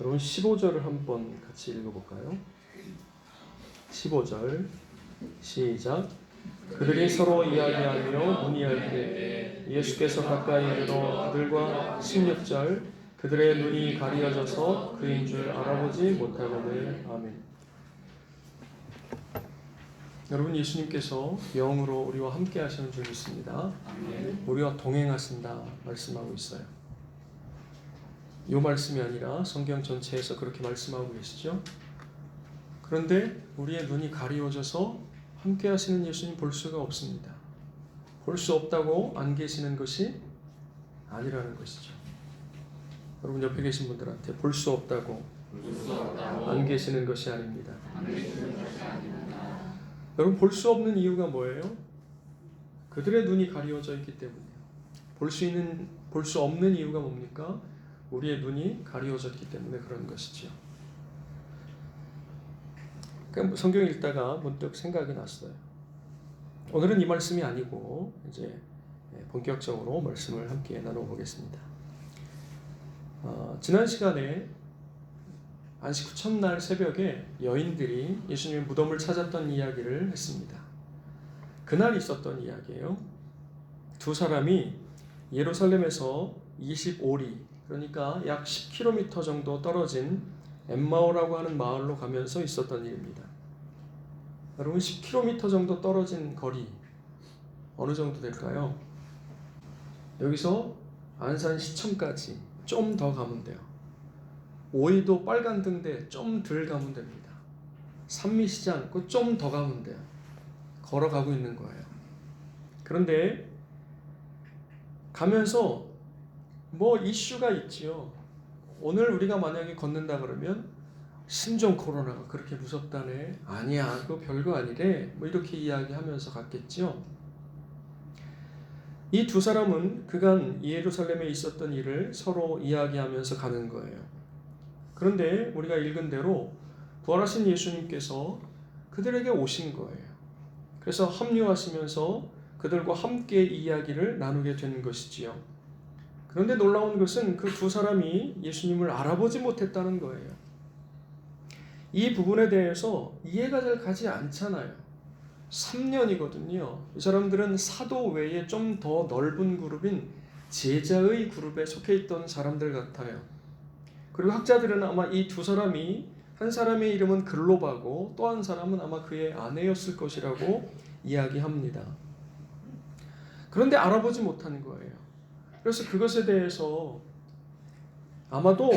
여러분 15절을 한번 같이 읽어볼까요? 15절 시작. 그들이 서로 이야기하며 문의할 때 예수께서 가까이 이르러 그들과 16절 그들의 눈이 가리어져서 그인 줄 알아보지 못하거늘. 아멘. 여러분, 예수님께서 영으로 우리와 함께 하시는 줄 믿습니다. 우리와 동행하신다 말씀하고 있어요. 이 말씀이 아니라 성경 전체에서 그렇게 말씀하고 계시죠. 그런데 우리의 눈이 가리워져서 함께 하시는 예수님 볼 수가 없습니다. 볼 수 없다고 안 계시는 것이 아니라는 것이죠. 여러분, 옆에 계신 분들한테 볼 수 없다고 안 계시는 것이 아닙니다. 여러분, 볼 수 없는 이유가 뭐예요? 그들의 눈이 가리워져 있기 때문이에요. 볼 수 없는 이유가 뭡니까? 우리의 눈이 가리워졌기 때문에 그런 것이죠. 그러니까 성경 읽다가 문득 생각이 났어요. 오늘은 이 말씀이 아니고 이제 본격적으로 말씀을 함께 나눠보겠습니다. 지난 시간에 안식 후 첫날 새벽에 여인들이 예수님의 무덤을 찾았던 이야기를 했습니다. 그날 있었던 이야기예요. 두 사람이 예루살렘에서 25리, 그러니까 약 10km 정도 떨어진 엠마오라고 하는 마을로 가면서 있었던 일입니다. 여러분, 10km 정도 떨어진 거리 어느 정도 될까요? 여기서 안산시청까지 좀 더 가면 돼요. 오이도 빨간등대 좀 덜 가면 됩니다. 산미시장 그 좀 더 가면 돼요. 걸어가고 있는 거예요. 그런데 가면서 뭐 이슈가 있지요. 오늘 우리가 만약에 걷는다 그러면 신종 코로나가 그렇게 무섭다네. 아니야, 그거 별거 아니래. 뭐 이렇게 이야기하면서 갔겠죠. 이 두 사람은 그간 예루살렘에 있었던 일을 서로 이야기하면서 가는 거예요. 그런데 우리가 읽은 대로 부활하신 예수님께서 그들에게 오신 거예요. 그래서 합류하시면서 그들과 함께 이야기를 나누게 된 것이지요. 그런데 놀라운 것은 그 두 사람이 예수님을 알아보지 못했다는 거예요. 이 부분에 대해서 이해가 잘 가지 않잖아요. 3년이거든요. 이 사람들은 사도 외에 좀 더 넓은 그룹인 제자의 그룹에 속해 있던 사람들 같아요. 그리고 학자들은 아마 이 두 사람이 한 사람의 이름은 글로바고 또 한 사람은 아마 그의 아내였을 것이라고 이야기합니다. 그런데 알아보지 못한 거예요. 그래서 그것에 대해서 아마도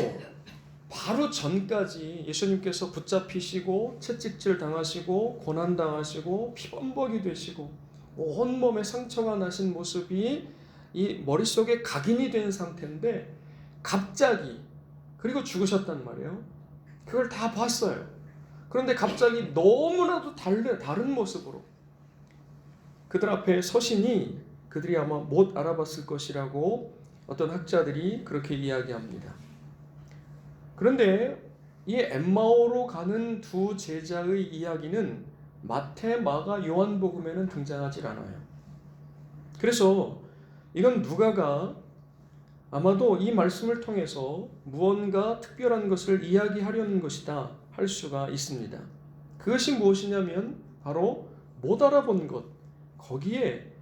바로 전까지 예수님께서 붙잡히시고 채찍질 당하시고 고난당하시고 피범벅이 되시고 온몸에 상처가 나신 모습이 이 머릿속에 각인이 된 상태인데 갑자기, 그리고 죽으셨단 말이에요. 그걸 다 봤어요. 그런데 갑자기 너무나도 다른 모습으로 그들 앞에 서시니 그들이 아마 못 알아봤을 것이라고 어떤 학자들이 그렇게 이야기합니다. 그런데 이 엠마오로 가는 두 제자의 이야기는 마태, 마가, 요한복음에는 등장하지 않아요. 그래서 이건 누가가 아마도 이 말씀을 통해서 무언가 특별한 것을 이야기하려는 것이다 할 수가 있습니다. 그것이 무엇이냐면 바로 못 알아본 것, 거기에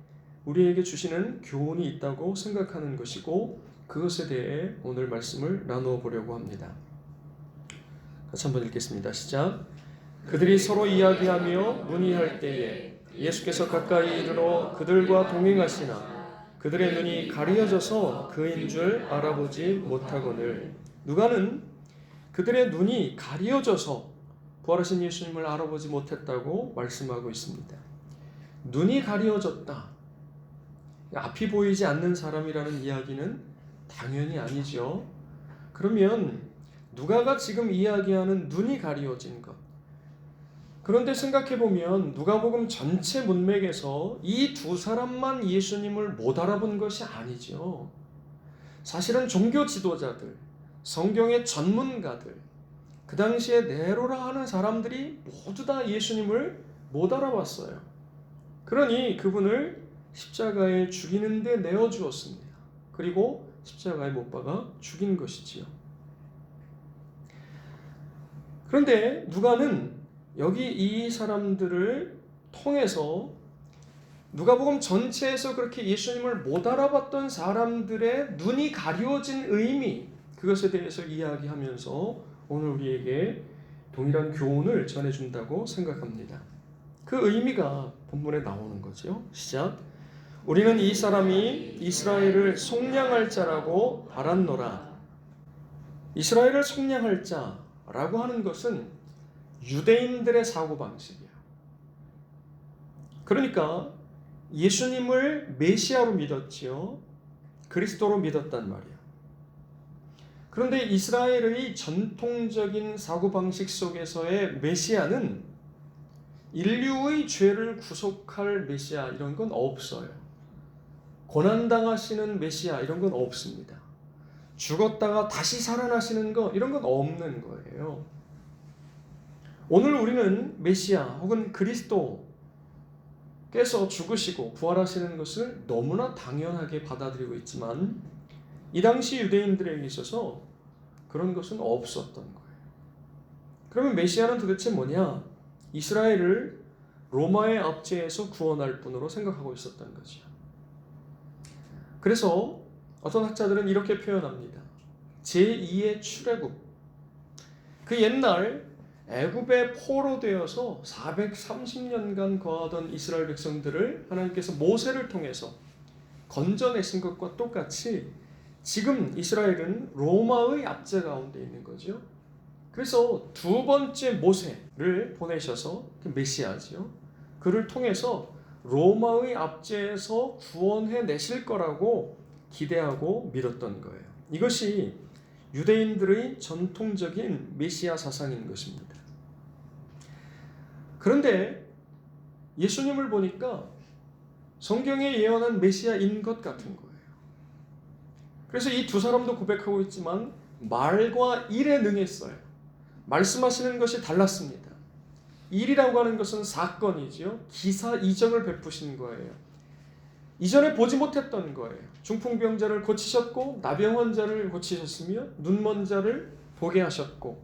우리에게 주시는 교훈이 있다고 생각하는 것이고 그것에 대해 오늘 말씀을 나누어 보려고 합니다. 같이 한번 읽겠습니다. 시작. 그들이 서로 이야기하며 문의할 때에 예수께서 가까이 이르러 그들과 동행하시나 그들의 눈이 가리어져서 그인 줄 알아보지 못하거늘. 누가는 그들의 눈이 가리어져서 부활하신 예수님을 알아보지 못했다고 말씀하고 있습니다. 눈이 가리어졌다. 앞이 보이지 않는 사람이라는 이야기는 당연히 아니죠. 그러면 누가가 지금 이야기하는 눈이 가리워진 것. 그런데 생각해보면 누가복음 전체 문맥에서 이 두 사람만 예수님을 못 알아본 것이 아니죠. 사실은 종교 지도자들, 성경의 전문가들, 그 당시에 네로라 하는 사람들이 모두 다 예수님을 못 알아봤어요. 그러니 그분을 십자가에 죽이는 데 내어주었습니다. 그리고 십자가에 못 박아 죽인 것이지요. 그런데 누가는 여기 이 사람들을 통해서 누가복음 전체에서 그렇게 예수님을 못 알아봤던 사람들의 눈이 가려진 의미, 그것에 대해서 이야기하면서 오늘 우리에게 동일한 교훈을 전해준다고 생각합니다. 그 의미가 본문에 나오는 거죠. 시작. 우리는 이 사람이 이스라엘을 속량할 자라고 알았노라. 이스라엘을 속량할 자라고 하는 것은 유대인들의 사고방식이에요. 그러니까 예수님을 메시아로 믿었지요. 그리스도로 믿었단 말이에요. 그런데 이스라엘의 전통적인 사고방식 속에서의 메시아는 인류의 죄를 구속할 메시아 이런 건 없어요. 고난당하시는 메시아 이런 건 없습니다. 죽었다가 다시 살아나시는 거 이런 건 없는 거예요. 오늘 우리는 메시아 혹은 그리스도께서 죽으시고 부활하시는 것을 너무나 당연하게 받아들이고 있지만 이 당시 유대인들에게 있어서 그런 것은 없었던 거예요. 그러면 메시아는 도대체 뭐냐? 이스라엘을 로마의 압제에서 구원할 분으로 생각하고 있었던 거죠. 그래서 어떤 학자들은 이렇게 표현합니다. 제2의 출애굽. 그 옛날 애굽에 포로되어서 430년간 거하던 이스라엘 백성들을 하나님께서 모세를 통해서 건져내신 것과 똑같이 지금 이스라엘은 로마의 압제 가운데 있는 거죠. 그래서 두 번째 모세를 보내셔서 그 메시아죠. 그를 통해서 로마의 압제에서 구원해 내실 거라고 기대하고 믿었던 거예요. 이것이 유대인들의 전통적인 메시아 사상인 것입니다. 그런데 예수님을 보니까 성경에 예언한 메시아인 것 같은 거예요. 그래서 이 두 사람도 고백하고 있지만 말과 일에 능했어요. 말씀하시는 것이 달랐습니다. 일이라고 하는 것은 사건이지요. 기사 이적을 베푸신 거예요. 이전에 보지 못했던 거예요. 중풍병자를 고치셨고 나병 환자를 고치셨으며 눈먼 자를 보게 하셨고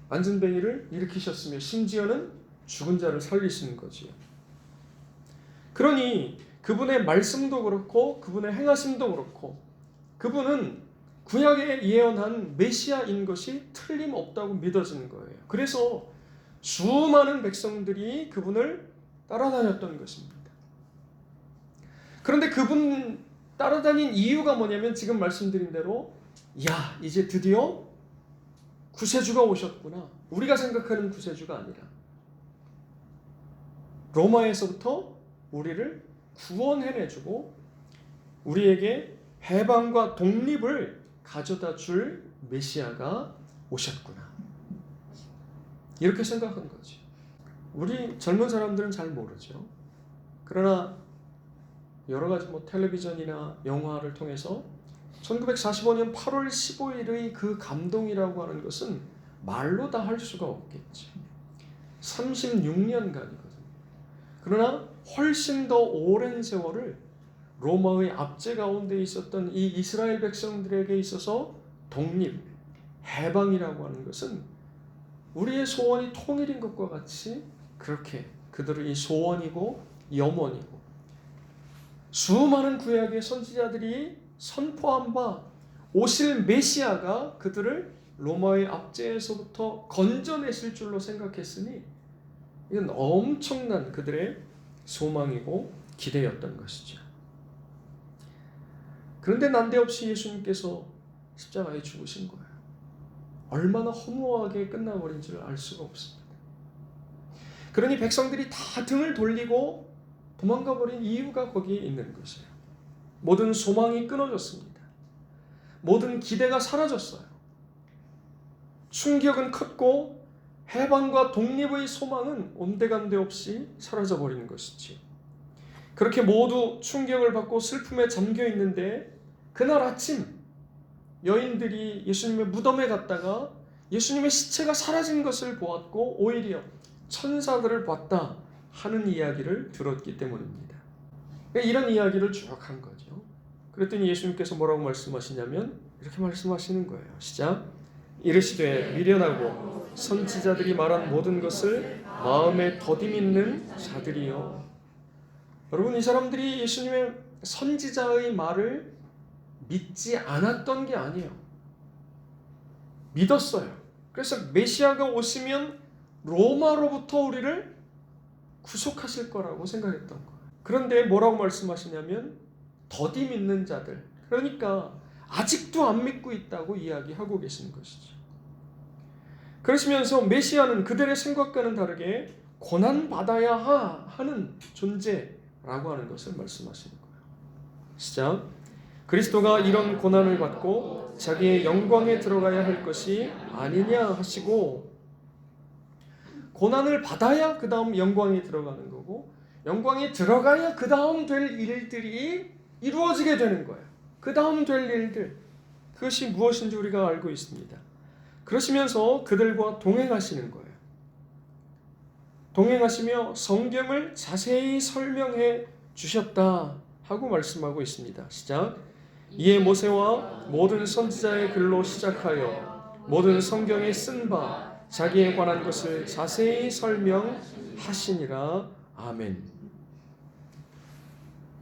안진뱅이를 일으키셨으며 심지어는 죽은 자를 살리시는 거지요. 그러니 그분의 말씀도 그렇고 그분의 행하심도 그렇고 그분은 구약에 예언한 메시아인 것이 틀림없다고 믿어지는 거예요. 그래서 수많은 백성들이 그분을 따라다녔던 것입니다. 그런데 그분 따라다닌 이유가 뭐냐면 지금 말씀드린 대로 야 이제 드디어 구세주가 오셨구나. 우리가 생각하는 구세주가 아니라 로마에서부터 우리를 구원해내주고 우리에게 해방과 독립을 가져다 줄 메시아가 오셨구나. 이렇게 생각한 거지. 우리 젊은 사람들은 잘 모르죠. 그러나 여러 가지 텔레비전이나 영화를 통해서 1945년 8월 15일의 그 감동이라고 하는 것은 말로 다 할 수가 없겠죠. 36년간이거든요. 그러나 훨씬 더 오랜 세월을 로마의 압제 가운데 있었던 이 이스라엘 백성들에게 있어서 독립, 해방이라고 하는 것은 우리의 소원이 통일인 것과 같이 그렇게 그들의 소원이고 염원이고 수많은 구약의 선지자들이 선포한 바 오실 메시아가 그들을 로마의 압제에서부터 건져내실 줄로 생각했으니 이건 엄청난 그들의 소망이고 기대였던 것이죠. 그런데 난데없이 예수님께서 십자가에 죽으신 거예요. 얼마나 허무하게 끝나버린지를 알 수가 없습니다. 그러니 백성들이 다 등을 돌리고 도망가 버린 이유가 거기에 있는 것이에요. 모든 소망이 끊어졌습니다. 모든 기대가 사라졌어요. 충격은 컸고 해방과 독립의 소망은 온데간데 없이 사라져버리는 것이지. 그렇게 모두 충격을 받고 슬픔에 잠겨 있는데 그날 아침 여인들이 예수님의 무덤에 갔다가 예수님의 시체가 사라진 것을 보았고 오히려 천사들을 봤다 하는 이야기를 들었기 때문입니다. 이런 이야기를 쭉 한 거죠. 그랬더니 예수님께서 뭐라고 말씀하시냐면 이렇게 말씀하시는 거예요. 시작. 이르시되 미련하고 선지자들이 말한 모든 것을 마음에 더디 믿는 자들이요. 여러분, 이 사람들이 예수님의 선지자의 말을 믿지 않았던 게 아니에요. 믿었어요. 그래서 메시아가 오시면 로마로부터 우리를 구속하실 거라고 생각했던 거예요. 그런데 뭐라고 말씀하시냐면 더디 믿는 자들, 그러니까 아직도 안 믿고 있다고 이야기하고 계신 것이죠. 그러시면서 메시아는 그들의 생각과는 다르게 고난받아야 하는 존재라고 하는 것을 말씀하시는 거예요. 시작. 그리스도가 이런 고난을 받고 자기의 영광에 들어가야 할 것이 아니냐 하시고, 고난을 받아야 그 다음 영광에 들어가는 거고, 영광에 들어가야 그 다음 될 일들이 이루어지게 되는 거예요. 그 다음 될 일들, 그것이 무엇인지 우리가 알고 있습니다. 그러시면서 그들과 동행하시는 거예요. 동행하시며 성경을 자세히 설명해 주셨다 하고 말씀하고 있습니다. 시작. 이에 모세와 모든 선지자의 글로 시작하여 모든 성경에 쓴 바 자기에 관한 것을 자세히 설명하시니라. 아멘.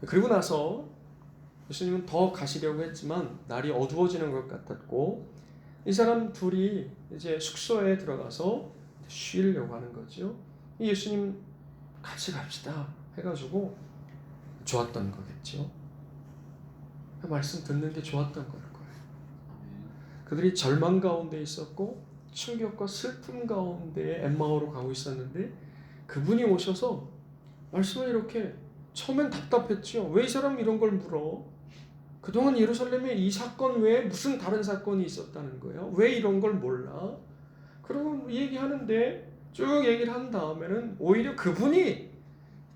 그리고 나서 예수님은 더 가시려고 했지만 날이 어두워지는 것 같았고, 이 사람 둘이 이제 숙소에 들어가서 쉬려고 하는 거죠. 예수님 같이 갑시다 해가지고 좋았던 거겠죠. 말씀 듣는 게 좋았던 걸 거예요. 그들이 절망 가운데 있었고 충격과 슬픔 가운데 엠마오로 가고 있었는데, 그분이 오셔서 말씀을 이렇게, 처음엔 답답했죠. 왜 이 사람 이런 걸 물어? 그동안 예루살렘에 이 사건 외에 무슨 다른 사건이 있었다는 거예요. 왜 이런 걸 몰라? 그러고 얘기하는데, 쭉 얘기를 한 다음에는 오히려 그분이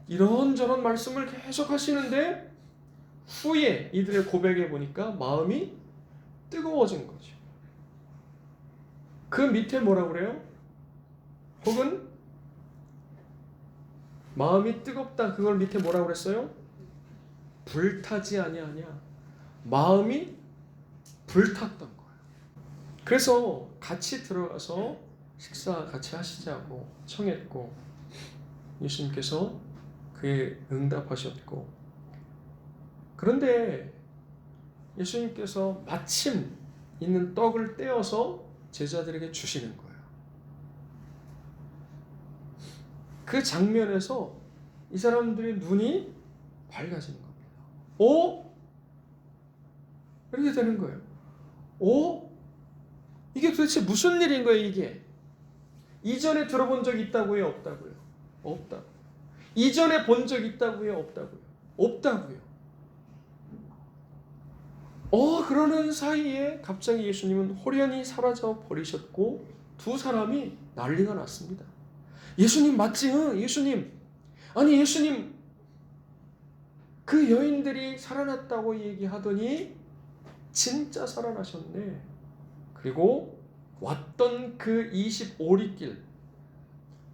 이런저런 말씀을 계속 하시는데, 후에 이들의 고백에 보니까 마음이 뜨거워진 거죠. 그 밑에 뭐라고 그래요? 혹은 마음이 뜨겁다, 그걸 밑에 뭐라고 그랬어요? 불타지 아니하냐. 마음이 불탔던 거예요. 그래서 같이 들어가서 식사 같이 하시자고 청했고, 예수님께서 그에 응답하셨고, 그런데 예수님께서 마침 있는 떡을 떼어서 제자들에게 주시는 거예요. 그 장면에서 이 사람들의 눈이 밝아지는 겁니다. 오? 이렇게 되는 거예요. 오? 이게 도대체 무슨 일인 거예요, 이게? 이전에 들어본 적 있다고요? 없다고요? 없다고. 이전에 본 적 있다고요? 없다고요? 없다고요. 그러는 사이에 갑자기 예수님은 호련히 사라져 버리셨고, 두 사람이 난리가 났습니다. 예수님 맞지? 응? 예수님. 아니 예수님, 그 여인들이 살아났다고 얘기하더니 진짜 살아나셨네. 그리고 왔던 그 25리길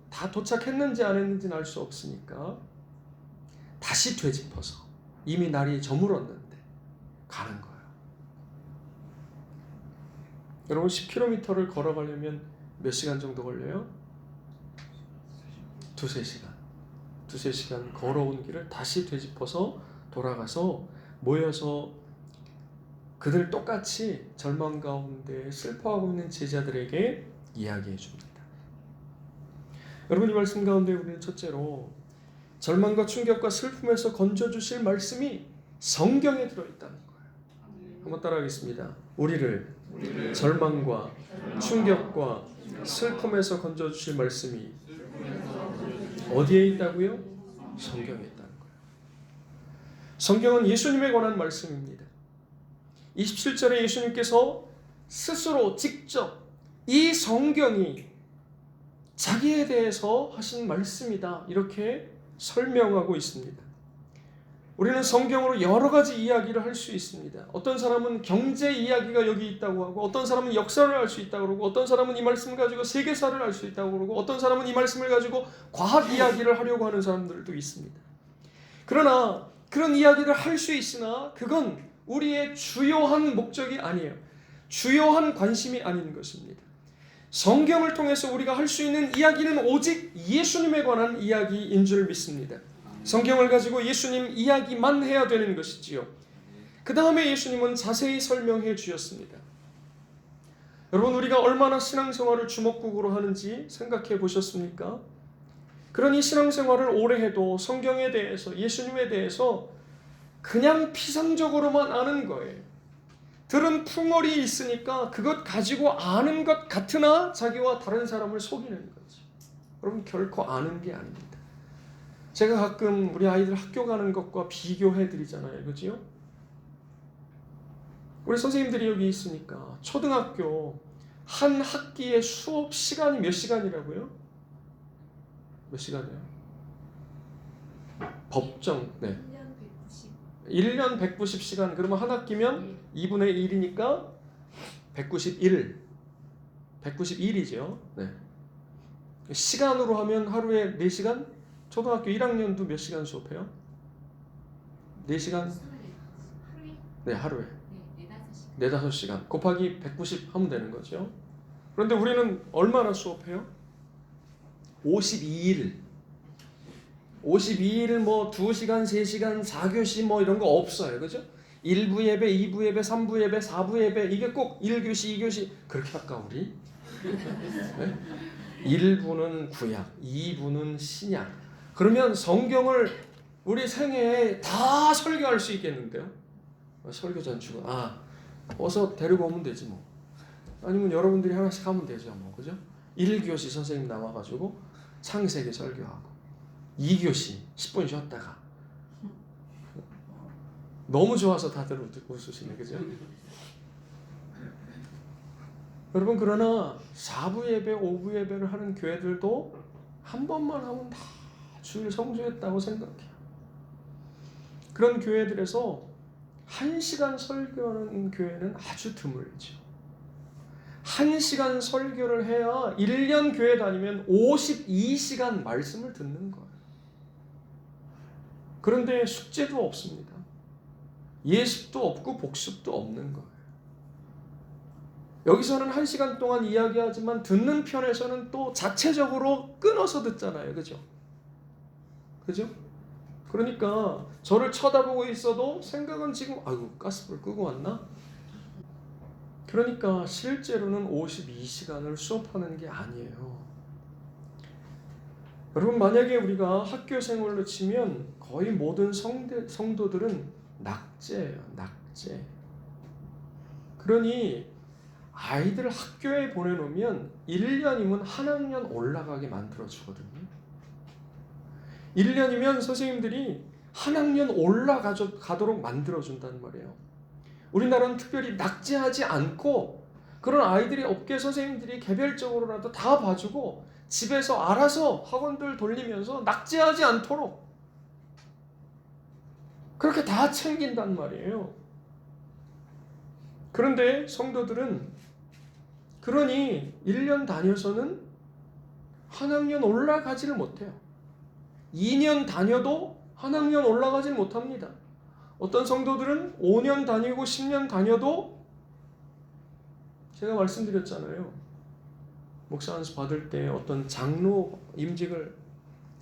다 도착했는지 안 했는지는 알 수 없으니까 다시 되짚어서 이미 날이 저물었는데 가는 거예요. 여러분, 10km를 걸어가려면 몇 시간 정도 걸려요? 두세 시간 걸어온 길을 다시 되짚어서 돌아가서 모여서 그들 똑같이 절망 가운데 슬퍼하고 있는 제자들에게 이야기해 줍니다. 여러분, 이 말씀 가운데 우리는 첫째로 절망과 충격과 슬픔에서 건져주실 말씀이 성경에 들어있다는 거예요. 한번 따라하겠습니다. 우리를 절망과 충격과 슬픔에서 건져주실 말씀이 어디에 있다고요? 성경에 있다는 거예요. 성경은 예수님에 관한 말씀입니다. 27절에 예수님께서 스스로 직접 이 성경이 자기에 대해서 하신 말씀이다, 이렇게 설명하고 있습니다. 우리는 성경으로 여러 가지 이야기를 할 수 있습니다. 어떤 사람은 경제 이야기가 여기 있다고 하고, 어떤 사람은 역사를 알 수 있다고 그러고, 어떤 사람은 이 말씀을 가지고 세계사를 알 수 있다고 그러고, 어떤 사람은 이 말씀을 가지고 과학 이야기를 하려고 하는 사람들도 있습니다. 그러나 그런 이야기를 할 수 있으나 그건 우리의 주요한 목적이 아니에요. 주요한 관심이 아닌 것입니다. 성경을 통해서 우리가 할 수 있는 이야기는 오직 예수님에 관한 이야기인 줄 믿습니다. 성경을 가지고 예수님 이야기만 해야 되는 것이지요. 그 다음에 예수님은 자세히 설명해 주셨습니다. 여러분, 우리가 얼마나 신앙생활을 주먹구구로 하는지 생각해 보셨습니까? 그러니 신앙생활을 오래 해도 성경에 대해서, 예수님에 대해서 그냥 피상적으로만 아는 거예요. 들은 풍월이 있으니까 그것 가지고 아는 것 같으나 자기와 다른 사람을 속이는 거죠. 여러분, 결코 아는 게 아닙니다. 제가 가끔 우리 아이들 학교 가는 것과 비교해 드리잖아요. 그죠? 우리 선생님들이 여기 있으니까 초등학교 한 학기의 수업 시간이 몇 시간이라고요? 몇 시간이요? 법정, 네. 1년 190시간. 그러면 한 학기면 2분의 1이니까 191. 191이죠. 네. 시간으로 하면 하루에 4시간? 초등학교 1학년도 몇 시간 수업해요? 4시간? 네, 하루에. 4-5시간. 곱하기 190 하면 되는 거죠. 그런데 우리는 얼마나 수업해요? 52일. 52일을 뭐 2시간, 3시간, 4교시 뭐 이런 거 없어요. 그죠? 1부 예배, 2부 예배, 3부 예배, 4부 예배, 이게 꼭 1교시, 2교시 그렇게 할까 우리? 네? 1부는 구약, 2부는 신약. 그러면 성경을 우리 생애에 다 설교할 수 있겠는데요? 설교 전주가 어서 데리고 오면 되지 뭐. 아니면 여러분들이 하나씩 하면 되죠 뭐. 그죠? 1교시 선생님 나와가지고 창세기 설교하고 2교시 10분 쉬었다가 너무 좋아서 다들 웃으시네. 그죠? 여러분, 그러나 4부 예배, 5부 예배를 하는 교회들도 한 번만 하면 다 주일 성수했다고 생각해요. 그런 교회들에서 1시간 설교하는 교회는 아주 드물죠. 1시간 설교를 해야 1년 교회 다니면 52시간 말씀을 듣는 거예요. 그런데 숙제도 없습니다. 예습도 없고 복습도 없는 거예요. 여기서는 1시간 동안 이야기하지만 듣는 편에서는 또 자체적으로 끊어서 듣잖아요. 그죠? 그죠? 그러니까 저를 쳐다보고 있어도 생각은 지금 아이고 가스불 끄고 왔나? 그러니까 실제로는 52시간을 수업하는 게 아니에요. 여러분, 만약에 우리가 학교 생활로 치면 거의 모든 성도들은 낙제예요. 낙제. 그러니 아이들 학교에 보내놓으면 1년이면 한 학년 올라가게 만들어주거든요. 1년이면 선생님들이 한 학년 올라가도록 만들어준다는 말이에요. 우리나라는 특별히 낙제하지 않고 그런 아이들이 업계 선생님들이 개별적으로라도 다 봐주고 집에서 알아서 학원들 돌리면서 낙제하지 않도록 그렇게 다 챙긴단 말이에요. 그런데 성도들은 그러니 1년 다녀서는 한 학년 올라가지를 못해요. 2년 다녀도 한 학년 올라가지를 못합니다. 어떤 성도들은 5년 다니고 10년 다녀도 제가 말씀드렸잖아요. 목사 안수 받을 때 어떤 장로 임직을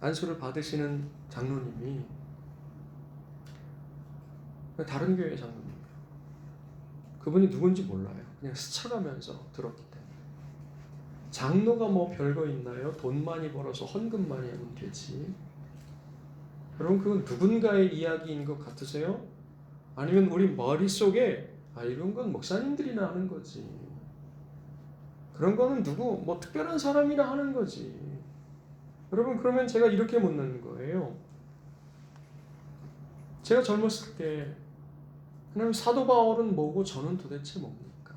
안수를 받으시는 장로님이 다른 교회 장로님이에요. 그분이 누군지 몰라요. 그냥 스쳐가면서 들었기 때문에. 장로가 뭐 별거 있나요? 돈 많이 벌어서 헌금 많이 하면 되지. 여러분, 그건 누군가의 이야기인 것 같으세요? 아니면 우리 머릿속에 이런 건 목사님들이나 하는 거지. 그런 거는 뭐 특별한 사람이나 하는 거지. 여러분, 그러면 제가 이렇게 묻는 거예요. 제가 젊었을 때 하나님, 사도 바울은 뭐고 저는 도대체 뭡니까?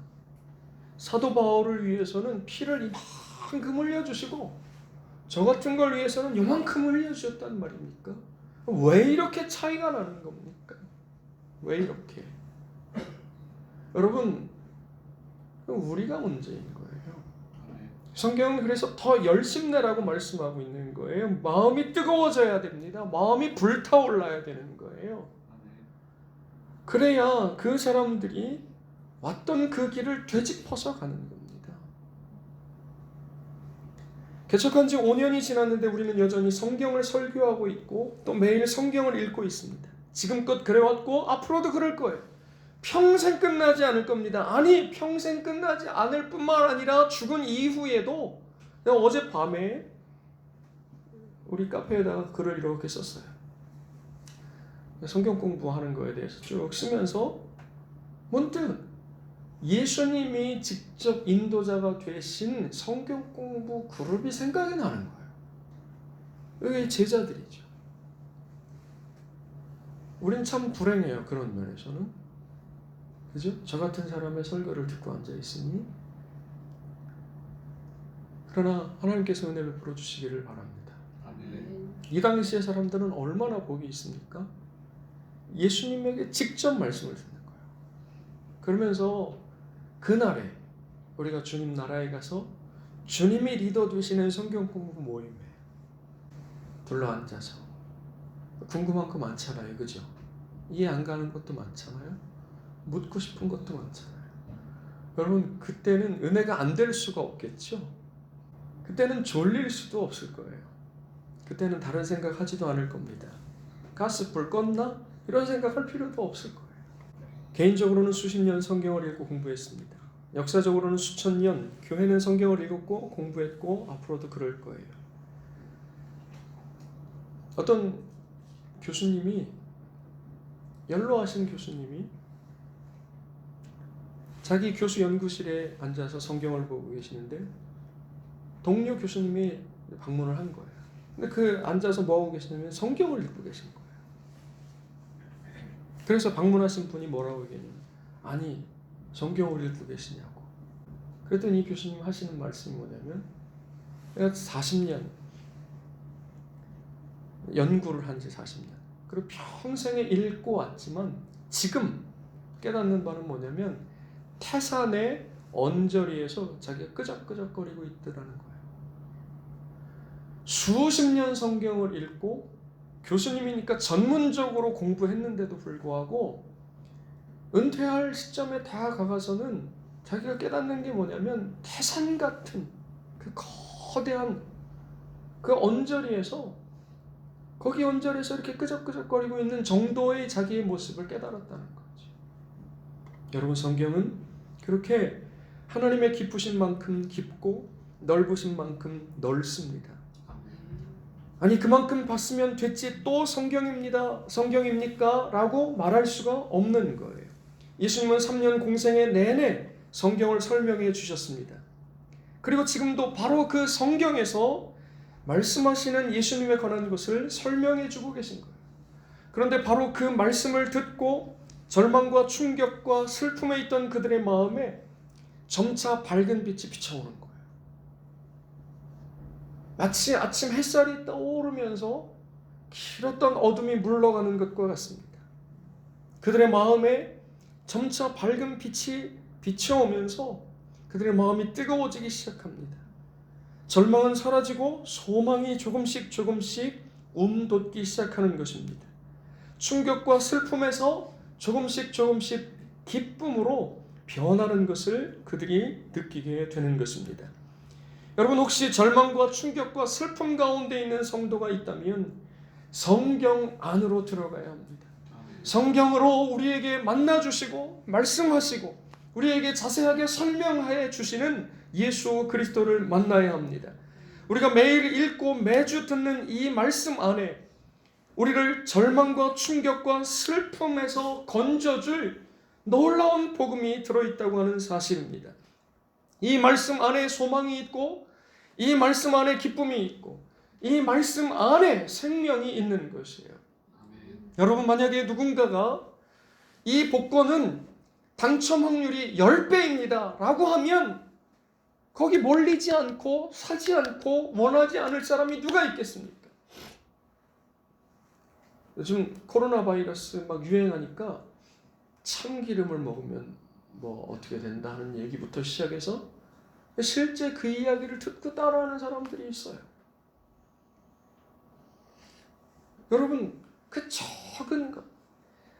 사도 바울을 위해서는 피를 이만큼 흘려주시고 저 같은 걸 위해서는 요만큼 흘려주셨단 말입니까? 왜 이렇게 차이가 나는 겁니까? 왜 이렇게? 여러분, 우리가 문제인 거예요. 성경은 그래서 더 열심내라고 말씀하고 있는 거예요. 마음이 뜨거워져야 됩니다. 마음이 불타올라야 되는 거예요. 그래야 그 사람들이 왔던 그 길을 되짚어서 가는 겁니다. 개척한 지 5년이 지났는데 우리는 여전히 성경을 설교하고 있고 또 매일 성경을 읽고 있습니다. 지금껏 그래왔고 앞으로도 그럴 거예요. 평생 끝나지 않을 겁니다. 아니, 평생 끝나지 않을 뿐만 아니라 죽은 이후에도, 내가 어젯밤에 우리 카페에다가 글을 이렇게 썼어요. 성경 공부하는 거에 대해서 쭉 쓰면서 문득 예수님이 직접 인도자가 되신 성경 공부 그룹이 생각이 나는 거예요. 이게 제자들이죠. 우린 참 불행해요. 그런 면에서는. 그죠? 저 같은 사람의 설교를 듣고 앉아 있으니. 그러나 하나님께서 은혜 베풀어 주시기를 바랍니다. 이 당시의 사람들은 얼마나 복이 있습니까? 예수님에게 직접 말씀을 듣는 거예요. 그러면서 그날에 우리가 주님 나라에 가서 주님이 리더 되시는 성경 공부 모임에 둘러앉아서 궁금한 거 많잖아요. 그죠? 이해 안 가는 것도 많잖아요. 묻고 싶은 것도 많잖아요. 여러분, 그때는 은혜가 안 될 수가 없겠죠? 그때는 졸릴 수도 없을 거예요. 그때는 다른 생각 하지도 않을 겁니다. 가스 불 껐나? 이런 생각할 필요도 없을 거예요. 개인적으로는 수십 년 성경을 읽고 공부했습니다. 역사적으로는 수천 년 교회는 성경을 읽었고 공부했고 앞으로도 그럴 거예요. 어떤 교수님이, 연로하신 교수님이 자기 교수 연구실에 앉아서 성경을 보고 계시는데 동료 교수님이 방문을 한 거예요. 근데 그 앉아서 뭐하고 계시냐면 성경을 읽고 계신 거예요. 그래서 방문하신 분이 뭐라고 얘기했냐면, 아니, 성경을 읽고 계시냐고. 그랬더니 이 교수님 하시는 말씀이 뭐냐면, 내가 40년 연구를 한 지 40년, 그리고 평생에 읽고 왔지만 지금 깨닫는 바는 뭐냐면 태산의 언저리에서 자기가 끄적끄적거리고 있더라는 거예요. 수십 년 성경을 읽고 교수님이니까 전문적으로 공부했는데도 불구하고 은퇴할 시점에 다 가가서는 자기가 깨닫는 게 뭐냐면 태산 같은 그 거대한 그 언저리에서, 거기 언저리에서 이렇게 끄적끄적거리고 있는 정도의 자기의 모습을 깨달았다는 거죠. 여러분, 성경은 그렇게 하나님의 깊으신 만큼 깊고 넓으신 만큼 넓습니다. 아니, 그만큼 봤으면 됐지 또 성경입니까? 라고 말할 수가 없는 거예요. 예수님은 3년 공생애 내내 성경을 설명해 주셨습니다. 그리고 지금도 바로 그 성경에서 말씀하시는 예수님에 관한 것을 설명해 주고 계신 거예요. 그런데 바로 그 말씀을 듣고 절망과 충격과 슬픔에 있던 그들의 마음에 점차 밝은 빛이 비춰오는 거예요. 마치 아침 햇살이 떠오르면서 길었던 어둠이 물러가는 것과 같습니다. 그들의 마음에 점차 밝은 빛이 비춰오면서 그들의 마음이 뜨거워지기 시작합니다. 절망은 사라지고 소망이 조금씩 움돋기 시작하는 것입니다. 충격과 슬픔에서 조금씩 기쁨으로 변하는 것을 그들이 느끼게 되는 것입니다. 여러분, 혹시 절망과 충격과 슬픔 가운데 있는 성도가 있다면 성경 안으로 들어가야 합니다. 성경으로 우리에게 만나주시고 말씀하시고 우리에게 자세하게 설명해 주시는 예수 그리스도를 만나야 합니다. 우리가 매일 읽고 매주 듣는 이 말씀 안에 우리를 절망과 충격과 슬픔에서 건져줄 놀라운 복음이 들어있다고 하는 사실입니다. 이 말씀 안에 소망이 있고 이 말씀 안에 기쁨이 있고 이 말씀 안에 생명이 있는 것이에요. 아멘. 여러분, 만약에 누군가가 이 복권은 당첨 확률이 10배입니다 라고 하면 거기 몰리지 않고 사지 않고 원하지 않을 사람이 누가 있겠습니까? 요즘 코로나 바이러스 막 유행하니까 참기름을 먹으면 뭐 어떻게 된다는 얘기부터 시작해서 실제 그 이야기를 듣고 따라하는 사람들이 있어요. 여러분, 그 적은 것,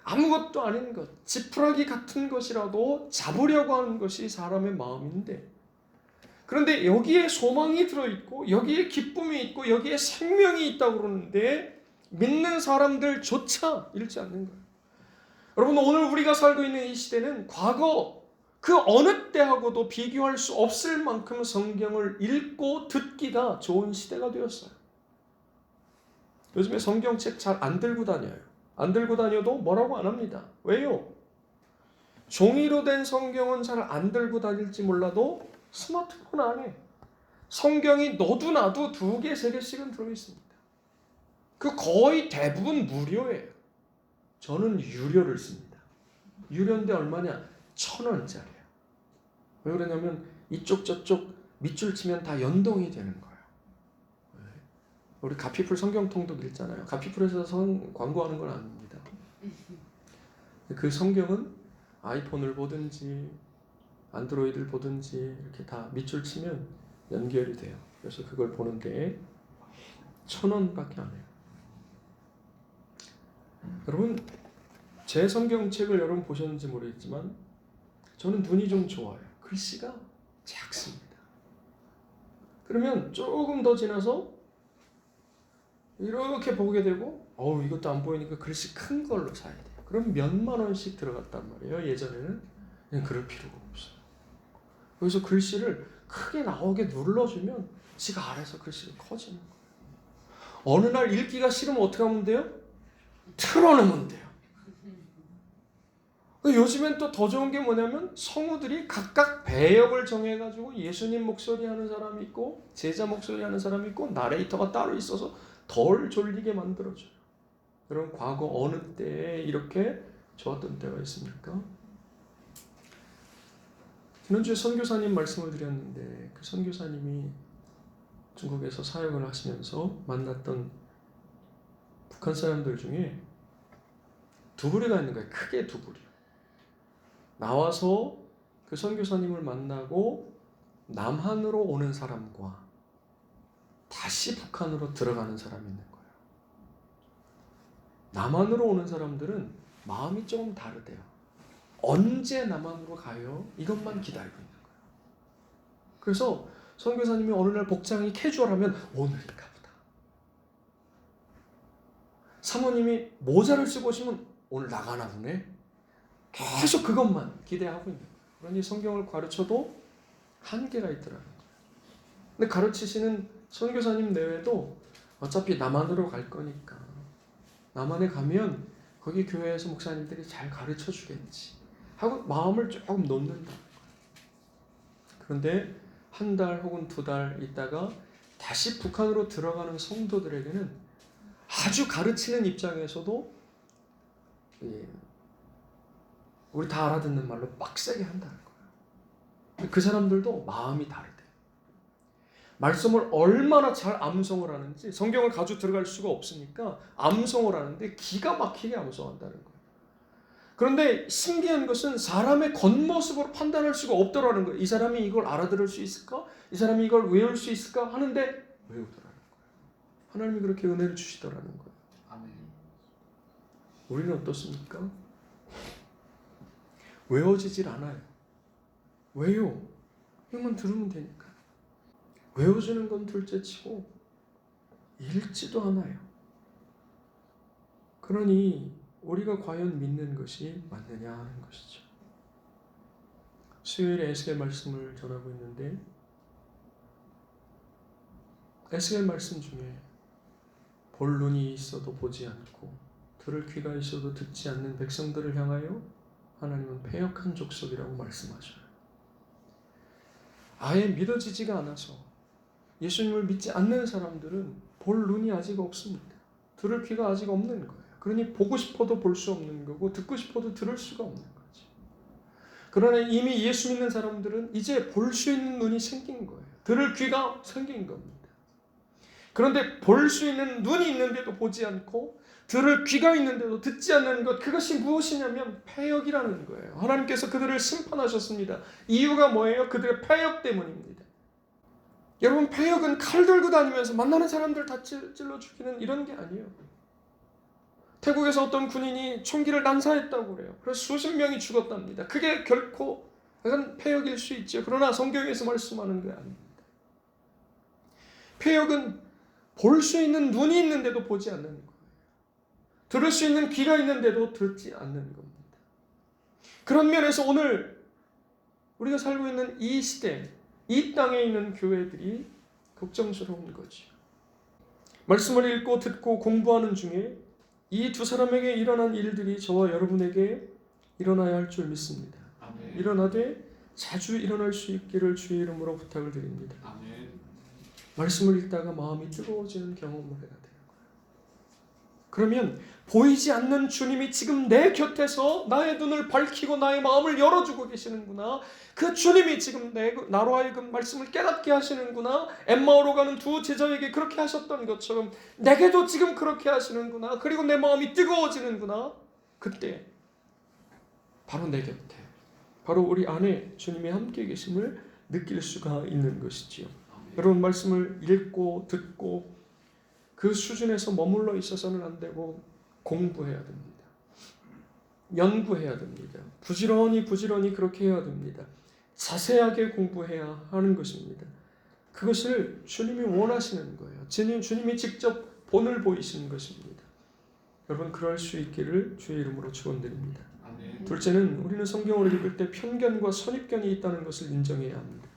아무것도 아닌 것, 지푸라기 같은 것이라도 잡으려고 하는 것이 사람의 마음인데, 그런데 여기에 소망이 들어있고 여기에 기쁨이 있고 여기에 생명이 있다고 그러는데 믿는 사람들조차 읽지 않는 거예요. 여러분, 오늘 우리가 살고 있는 이 시대는 과거 그 어느 때하고도 비교할 수 없을 만큼 성경을 읽고 듣기가 좋은 시대가 되었어요. 요즘에 성경책 잘 안 들고 다녀요. 안 들고 다녀도 뭐라고 안 합니다. 왜요? 종이로 된 성경은 잘 안 들고 다닐지 몰라도 스마트폰 안에 성경이 너도 나도 2개, 3개씩은 들어있습니다. 그 거의 대부분 무료예요. 저는 유료를 씁니다. 유료인데 얼마냐? 1,000원짜리예요. 왜 그러냐면 이쪽 저쪽 밑줄 치면 다 연동이 되는 거예요. 우리 가피풀 성경통독 읽잖아요. 가피풀에서 광고하는 건 아닙니다. 그 성경은 아이폰을 보든지 안드로이드를 보든지 이렇게 다 밑줄 치면 연결이 돼요. 그래서 그걸 보는데 1,000원밖에 안 해요. 여러분, 제 성경책을 여러분 보셨는지 모르겠지만 저는 눈이 좀 좋아요. 글씨가 작습니다. 그러면 조금 더 지나서 이렇게 보게 되고 이것도 안 보이니까 글씨 큰 걸로 사야 돼요. 그럼 몇만 원씩 들어갔단 말이에요. 예전에는 그냥 그럴 필요가 없어요. 여기서 글씨를 크게 나오게 눌러주면 지가 알아서 글씨가 커지는 거예요. 어느 날 읽기가 싫으면 어떻게 하면 돼요? 틀어놓으면 돼요. 요즘엔 또 더 좋은 게 뭐냐면 성우들이 각각 배역을 정해가지고 예수님 목소리 하는 사람이 있고 제자 목소리 하는 사람이 있고 나레이터가 따로 있어서 덜 졸리게 만들어줘요. 여러분, 과거 어느 때에 이렇게 좋았던 때가 있습니까? 지난주에 선교사님 말씀을 드렸는데 그 선교사님이 중국에서 사역을 하시면서 만났던 북한 사람들 중에 2부류가 있는 거예요. 크게 2부류. 나와서 그 선교사님을 만나고 남한으로 오는 사람과 다시 북한으로 들어가는 사람이 있는 거예요. 남한으로 오는 사람들은 마음이 조금 다르대요. 언제 남한으로 가요? 이것만 기다리고 있는 거예요. 그래서 선교사님이 어느 날 복장이 캐주얼하면 오늘인가 보다. 사모님이 모자를 쓰고 오시면 오늘 나가나 보네. 계속 그것만 기대하고 있는 거예요. 그러니 성경을 가르쳐도 한계가 있더라는 거예요. 근데 가르치시는 선교사님 내외도 어차피 남한으로 갈 거니까 남한에 가면 거기 교회에서 목사님들이 잘 가르쳐 주겠지 하고 마음을 조금 놓는다. 그런데 1달 혹은 2달 있다가 다시 북한으로 들어가는 성도들에게는 아주 가르치는 입장에서도 우리 다 알아듣는 말로 빡세게 한다는 거예요. 그 사람들도 마음이 다르대요. 말씀을 얼마나 잘 암송을 하는지 성경을 가지고 들어갈 수가 없으니까 암송을 하는데 기가 막히게 암송한다는 거예요. 그런데 신기한 것은 사람의 겉모습으로 판단할 수가 없더라는 거예요. 이 사람이 이걸 알아들을 수 있을까? 이 사람이 이걸 외울 수 있을까? 하는데 외우더라는 거예요. 하나님이 그렇게 은혜를 주시더라는 거예요. 아멘. 우리는 어떻습니까? 외워지질 않아요. 왜요? 이것만 들으면 되니까. 외워주는 건 둘째치고 읽지도 않아요. 그러니 우리가 과연 믿는 것이 맞느냐 하는 것이죠. 수요일에 에스겔 말씀을 전하고 있는데 에스겔 말씀 중에 볼 눈이 있어도 보지 않고 들을 귀가 있어도 듣지 않는 백성들을 향하여 하나님은 패역한 족속이라고 말씀하셔요. 아예 믿어지지가 않아서 예수님을 믿지 않는 사람들은 볼 눈이 아직 없습니다. 들을 귀가 아직 없는 거예요. 그러니 보고 싶어도 볼 수 없는 거고 듣고 싶어도 들을 수가 없는 거지. 그러나 이미 예수 믿는 사람들은 이제 볼 수 있는 눈이 생긴 거예요. 들을 귀가 생긴 겁니다. 그런데 볼 수 있는 눈이 있는데도 보지 않고 들을 귀가 있는데도 듣지 않는 것, 그것이 무엇이냐면 패역이라는 거예요. 하나님께서 그들을 심판하셨습니다. 이유가 뭐예요? 그들의 패역 때문입니다. 여러분, 패역은 칼 들고 다니면서 만나는 사람들 다 찔러 죽이는 이런 게 아니에요. 태국에서 어떤 군인이 총기를 난사했다고 그래요. 그래서 수십 명이 죽었답니다. 그게 결코 약간 폐역일 수 있죠. 그러나 성경에서 말씀하는 게 아닙니다. 폐역은 볼 수 있는 눈이 있는데도 보지 않는 거예요. 들을 수 있는 귀가 있는데도 듣지 않는 겁니다. 그런 면에서 오늘 우리가 살고 있는 이 시대, 이 땅에 있는 교회들이 걱정스러운 거죠. 말씀을 읽고 듣고 공부하는 중에 이 두 사람에게 일어난 일들이 저와 여러분에게 일어나야 할 줄 믿습니다. 아멘. 일어나되 자주 일어날 수 있기를 주의 이름으로 부탁을 드립니다. 아멘. 말씀을 읽다가 마음이 뜨거워지는 경험을 해야 돼요. 그러면 보이지 않는 주님이 지금 내 곁에서 나의 눈을 밝히고 나의 마음을 열어주고 계시는구나. 그 주님이 지금 나로 하여금 말씀을 깨닫게 하시는구나. 엠마오로 가는 두 제자에게 그렇게 하셨던 것처럼 내게도 지금 그렇게 하시는구나. 그리고 내 마음이 뜨거워지는구나. 그때 바로 내 곁에, 바로 우리 안에 주님이 함께 계심을 느낄 수가 있는 것이지요. 여러분, 말씀을 읽고 듣고 그 수준에서 머물러 있어서는 안 되고 공부해야 됩니다. 연구해야 됩니다. 부지런히 그렇게 해야 됩니다. 자세하게 공부해야 하는 것입니다. 그것을 주님이 원하시는 거예요. 주님이 직접 본을 보이시는 것입니다. 여러분, 그럴 수 있기를 주의 이름으로 축원드립니다. 아멘. 둘째는 우리는 성경을 읽을 때 편견과 선입견이 있다는 것을 인정해야 합니다.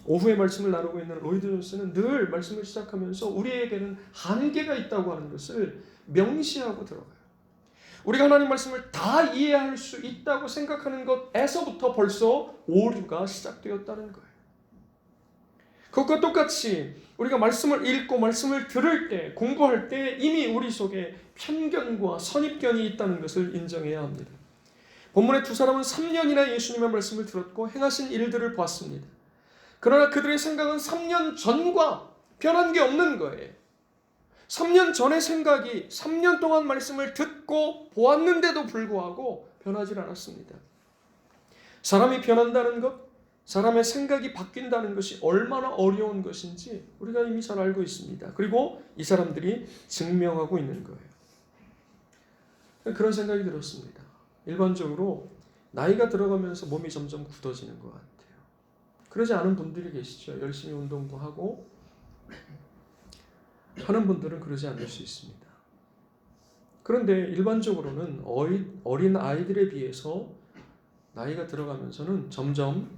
오후에 말씀을 나누고 있는 로이드 존스는 늘 말씀을 시작하면서 우리에게는 한계가 있다고 하는 것을 명시하고 들어가요. 우리가 하나님 말씀을 다 이해할 수 있다고 생각하는 것에서부터 벌써 오류가 시작되었다는 거예요. 그것과 똑같이 우리가 말씀을 읽고 말씀을 들을 때, 공부할 때 이미 우리 속에 편견과 선입견이 있다는 것을 인정해야 합니다. 본문의 두 사람은 3년이나 예수님의 말씀을 들었고 행하신 일들을 보았습니다. 그러나 그들의 생각은 3년 전과 변한 게 없는 거예요. 3년 전의 생각이 3년 동안 말씀을 듣고 보았는데도 불구하고 변하지 않았습니다. 사람이 변한다는 것, 사람의 생각이 바뀐다는 것이 얼마나 어려운 것인지 우리가 이미 잘 알고 있습니다. 그리고 이 사람들이 증명하고 있는 거예요. 그런 생각이 들었습니다. 일반적으로 나이가 들어가면서 몸이 점점 굳어지는 것 같아요. 그러지 않은 분들이 계시죠. 열심히 운동도 하고 하는 분들은 그러지 않을 수 있습니다. 그런데 일반적으로는 어린 아이들에 비해서 나이가 들어가면서는 점점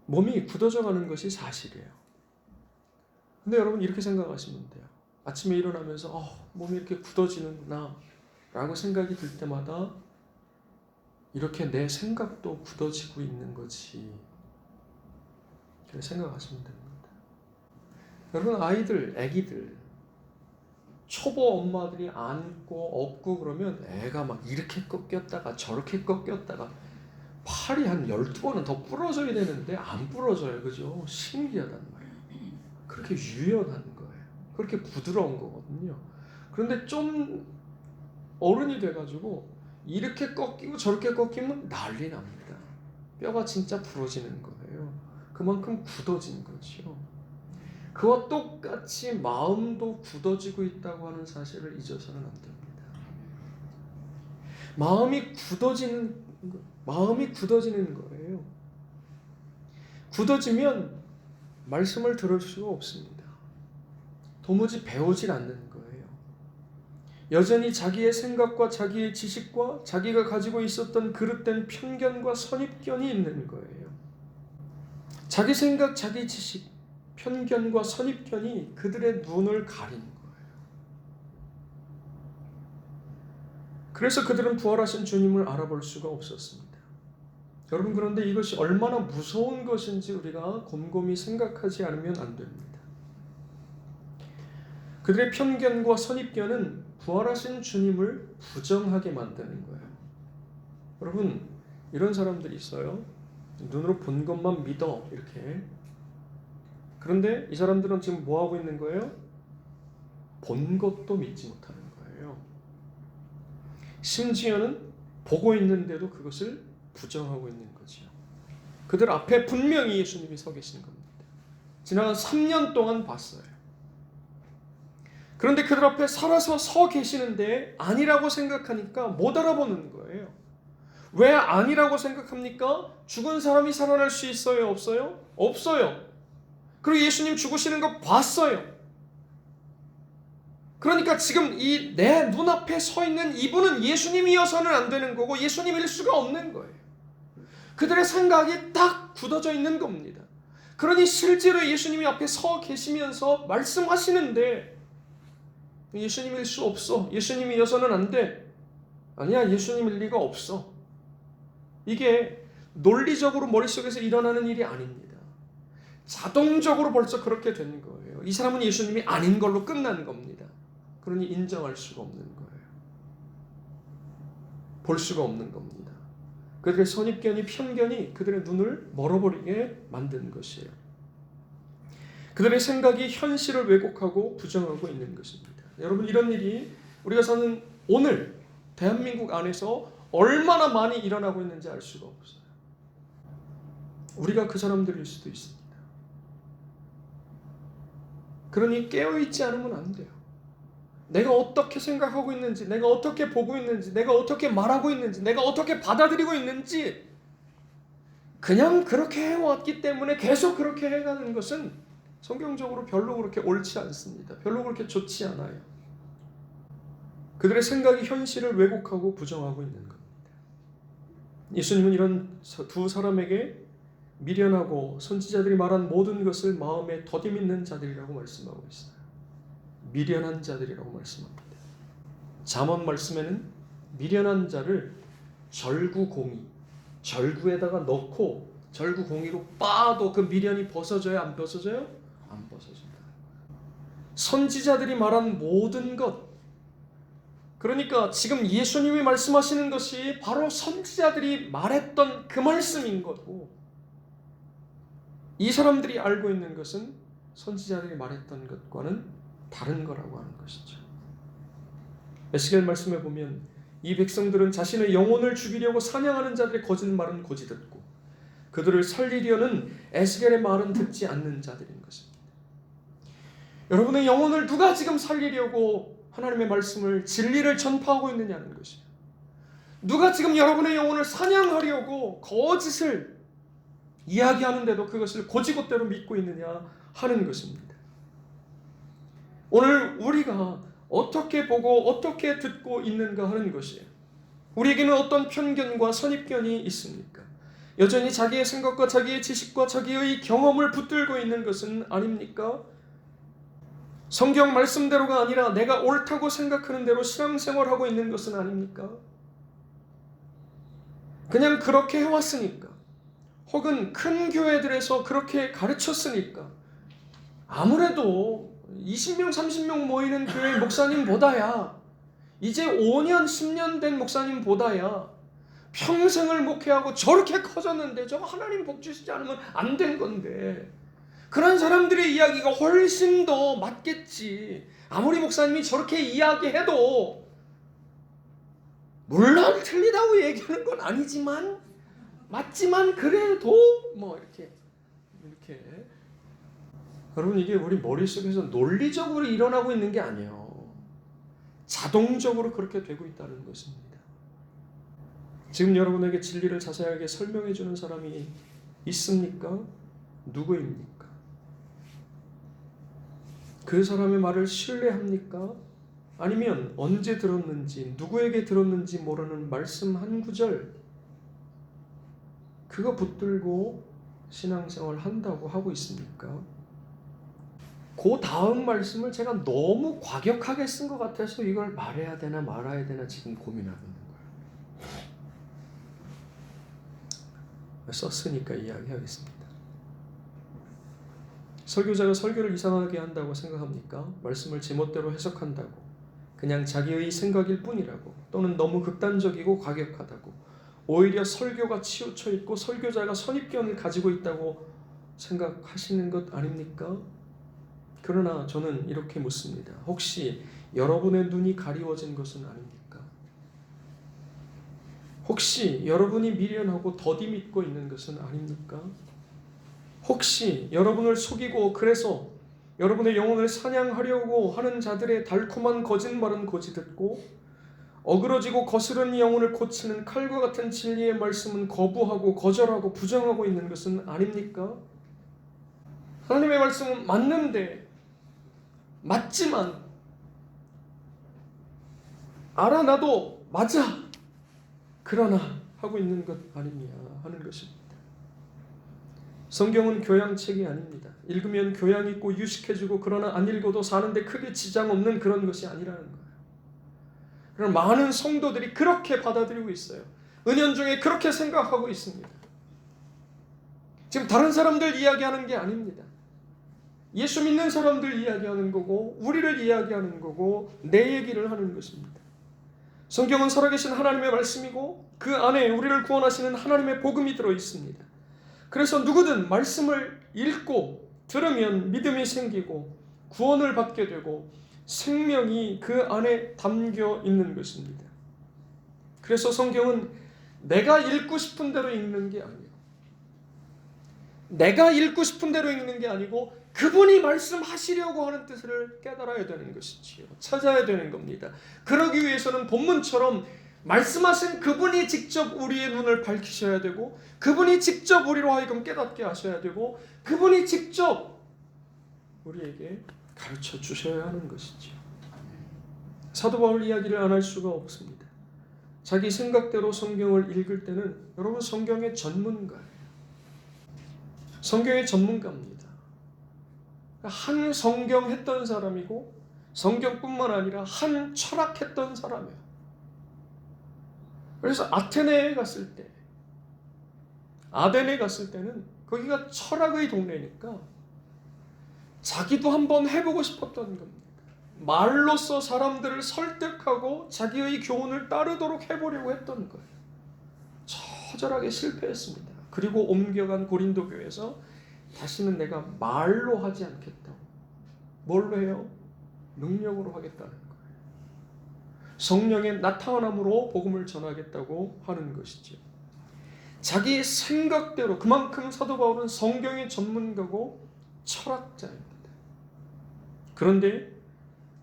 몸이 굳어져 가는 것이 사실이에요. 근데 여러분, 이렇게 생각하시면 돼요. 아침에 일어나면서 몸이 이렇게 굳어지는구나 라고 생각이 들 때마다 이렇게 내 생각도 굳어지고 있는 거지. 그렇게 생각하시면 됩니다. 여러분, 아기들, 초보 엄마들이 안고 업고 그러면 애가 막 이렇게 꺾였다가 저렇게 꺾였다가 팔이 한 12번은 더 부러져야 되는데 안 부러져요. 그죠? 신기하단 말이에요. 그렇게 유연한 거예요. 그렇게 부드러운 거거든요. 그런데 좀 어른이 돼가지고 이렇게 꺾이고 저렇게 꺾이면 난리 납니다. 뼈가 진짜 부러지는 거예요. 그만큼 굳어진 거죠. 그와 똑같이 마음도 굳어지고 있다고 하는 사실을 잊어서는 안 됩니다. 마음이 굳어지는 거예요. 굳어지면 말씀을 들을 수가 없습니다. 도무지 배우질 않는 거예요. 여전히 자기의 생각과 자기의 지식과 자기가 가지고 있었던 그릇된 편견과 선입견이 있는 거예요. 자기 생각, 자기 지식, 편견과 선입견이 그들의 눈을 가린 거예요. 그래서 그들은 부활하신 주님을 알아볼 수가 없었습니다. 여러분, 그런데 이것이 얼마나 무서운 것인지 우리가 곰곰이 생각하지 않으면 안 됩니다. 그들의 편견과 선입견은 부활하신 주님을 부정하게 만드는 거예요. 여러분, 이런 사람들이 있어요. 눈으로 본 것만 믿어, 이렇게. 그런데 이 사람들은 지금 뭐 하고 있는 거예요? 본 것도 믿지 못하는 거예요. 심지어는 보고 있는데도 그것을 부정하고 있는 거죠. 그들 앞에 분명히 예수님이 서 계신 겁니다. 지나간 3년 동안 봤어요. 그런데 그들 앞에 살아서 서 계시는데 아니라고 생각하니까 못 알아보는 거예요. 왜 아니라고 생각합니까? 죽은 사람이 살아날 수 있어요? 없어요? 없어요. 그리고 예수님 죽으시는 거 봤어요. 그러니까 지금 이 내 눈앞에 서 있는 이분은 예수님이어서는 안 되는 거고 예수님일 수가 없는 거예요. 그들의 생각이 딱 굳어져 있는 겁니다. 그러니 실제로 예수님이 앞에 서 계시면서 말씀하시는데 예수님일 수 없어. 예수님이어서는 안 돼. 아니야, 예수님일 리가 없어. 이게 논리적으로 머릿속에서 일어나는 일이 아닙니다. 자동적으로 벌써 그렇게 된 거예요. 이 사람은 예수님이 아닌 걸로 끝난 겁니다. 그러니 인정할 수가 없는 거예요. 볼 수가 없는 겁니다. 그들의 선입견이 편견이 그들의 눈을 멀어버리게 만든 것이에요. 그들의 생각이 현실을 왜곡하고 부정하고 있는 것입니다. 여러분, 이런 일이 우리가 사는 오늘 대한민국 안에서 얼마나 많이 일어나고 있는지 알 수가 없어요. 우리가 그 사람들일 수도 있습니다. 그러니 깨어있지 않으면 안 돼요. 내가 어떻게 생각하고 있는지, 내가 어떻게 보고 있는지, 내가 어떻게 말하고 있는지, 내가 어떻게 받아들이고 있는지 그냥 그렇게 해왔기 때문에 계속 그렇게 해가는 것은 성경적으로 별로 그렇게 옳지 않습니다. 별로 그렇게 좋지 않아요. 그들의 생각이 현실을 왜곡하고 부정하고 있는 겁니다. 예수님은 이런 두 사람에게 미련하고 선지자들이 말한 모든 것을 마음에 더디 믿는 자들이라고 말씀하고 있어요. 미련한 자들이라고 말씀합니다. 잠언 말씀에는 미련한 자를 절구공이, 절구에다가 넣고 절구공이로 빻아도 그 미련이 벗어져요? 안 벗어져요? 안 벗어진다. 선지자들이 말한 모든 것, 그러니까 지금 예수님이 말씀하시는 것이 바로 선지자들이 말했던 그 말씀인 거고, 이 사람들이 알고 있는 것은 선지자들이 말했던 것과는 다른 거라고 하는 것이죠. 에스겔 말씀에 보면 이 백성들은 자신의 영혼을 죽이려고 사냥하는 자들의 거짓말은 고지 듣고 그들을 살리려는 에스겔의 말은 듣지 않는 자들인 것입니다. 여러분의 영혼을 누가 지금 살리려고 하나님의 말씀을, 진리를 전파하고 있느냐는 것이에요. 누가 지금 여러분의 영혼을 사냥하려고 거짓을 이야기하는데도 그것을 곧이곧대로 믿고 있느냐 하는 것입니다. 오늘 우리가 어떻게 보고 어떻게 듣고 있는가 하는 것이에요. 우리에게는 어떤 편견과 선입견이 있습니까? 여전히 자기의 생각과 자기의 지식과 자기의 경험을 붙들고 있는 것은 아닙니까? 성경 말씀대로가 아니라 내가 옳다고 생각하는 대로 신앙생활하고 있는 것은 아닙니까? 그냥 그렇게 해왔으니까, 혹은 큰 교회들에서 그렇게 가르쳤으니까 아무래도 20명 30명 모이는 교회 목사님보다야, 이제 5년 10년 된 목사님보다야 평생을 목회하고 저렇게 커졌는데 저거 하나님 복 주시지 않으면 안 된 건데, 그런 사람들의 이야기가 훨씬 더 맞겠지. 아무리 목사님이 저렇게 이야기해도, 물론 틀리다고 얘기하는 건 아니지만, 맞지만 그래도 뭐 이렇게 여러분, 이게 우리 머릿속에서 논리적으로 일어나고 있는 게 아니에요. 자동적으로 그렇게 되고 있다는 것입니다. 지금 여러분에게 진리를 자세하게 설명해 주는 사람이 있습니까? 누구입니까? 그 사람의 말을 신뢰합니까? 아니면 언제 들었는지, 누구에게 들었는지 모르는 말씀 한 구절, 그거 붙들고 신앙생활 한다고 하고 있습니까? 그 다음 말씀을 제가 너무 과격하게 쓴 것 같아서 이걸 말해야 되나 말아야 되나 지금 고민하고 있는 거예요. 썼으니까 이야기하겠습니다. 설교자가 설교를 이상하게 한다고 생각합니까? 말씀을 제멋대로 해석한다고, 그냥 자기의 생각일 뿐이라고, 또는 너무 극단적이고 과격하다고, 오히려 설교가 치우쳐 있고 설교자가 선입견을 가지고 있다고 생각하시는 것 아닙니까? 그러나 저는 이렇게 묻습니다. 혹시 여러분의 눈이 가리워진 것은 아닙니까? 혹시 여러분이 미련하고 더디 믿고 있는 것은 아닙니까? 혹시 여러분을 속이고 그래서 여러분의 영혼을 사냥하려고 하는 자들의 달콤한 거짓말은 고지 듣고 어그러지고 거스른 영혼을 고치는 칼과 같은 진리의 말씀은 거부하고 거절하고 부정하고 있는 것은 아닙니까? 하나님의 말씀은 맞는데, 맞지만 알아 나도 맞아 그러나 하고 있는 것 아니냐 하는 것입니다. 성경은 교양책이 아닙니다. 읽으면 교양 있고 유식해지고 그러나 안 읽어도 사는데 크게 지장 없는 그런 것이 아니라는 거예요. 그럼 많은 성도들이 그렇게 받아들이고 있어요. 은연중에 그렇게 생각하고 있습니다. 지금 다른 사람들 이야기하는 게 아닙니다. 예수 믿는 사람들 이야기하는 거고 우리를 이야기하는 거고 내 얘기를 하는 것입니다. 성경은 살아계신 하나님의 말씀이고 그 안에 우리를 구원하시는 하나님의 복음이 들어있습니다. 그래서 누구든 말씀을 읽고 들으면 믿음이 생기고 구원을 받게 되고 생명이 그 안에 담겨 있는 것입니다. 그래서 성경은 내가 읽고 싶은 대로 읽는 게 아니에요. 내가 읽고 싶은 대로 읽는 게 아니고 그분이 말씀하시려고 하는 뜻을 깨달아야 되는 것이지요. 찾아야 되는 겁니다. 그러기 위해서는 본문처럼 말씀하신 그분이 직접 우리의 눈을 밝히셔야 되고 그분이 직접 우리로 하여금 깨닫게 하셔야 되고 그분이 직접 우리에게 가르쳐 주셔야 하는 것이지요. 사도 바울 이야기를 안 할 수가 없습니다. 자기 생각대로 성경을 읽을 때는 여러분 성경의 전문가예요. 성경의 전문가입니다. 한 성경 했던 사람이고 성경뿐만 아니라 한 철학했던 사람이에요. 그래서 아테네에 갔을 때, 아덴에 갔을 때는 거기가 철학의 동네니까 자기도 한번 해보고 싶었던 겁니다. 말로써 사람들을 설득하고 자기의 교훈을 따르도록 해보려고 했던 거예요. 처절하게 실패했습니다. 그리고 옮겨간 고린도 교회에서 다시는 내가 말로 하지 않겠다고. 뭘로 해요? 능력으로 하겠다는 거예요. 성령의 나타남으로 복음을 전하겠다고 하는 것이죠. 자기 생각대로, 그만큼 사도 바울은 성경의 전문가고 철학자입니다. 그런데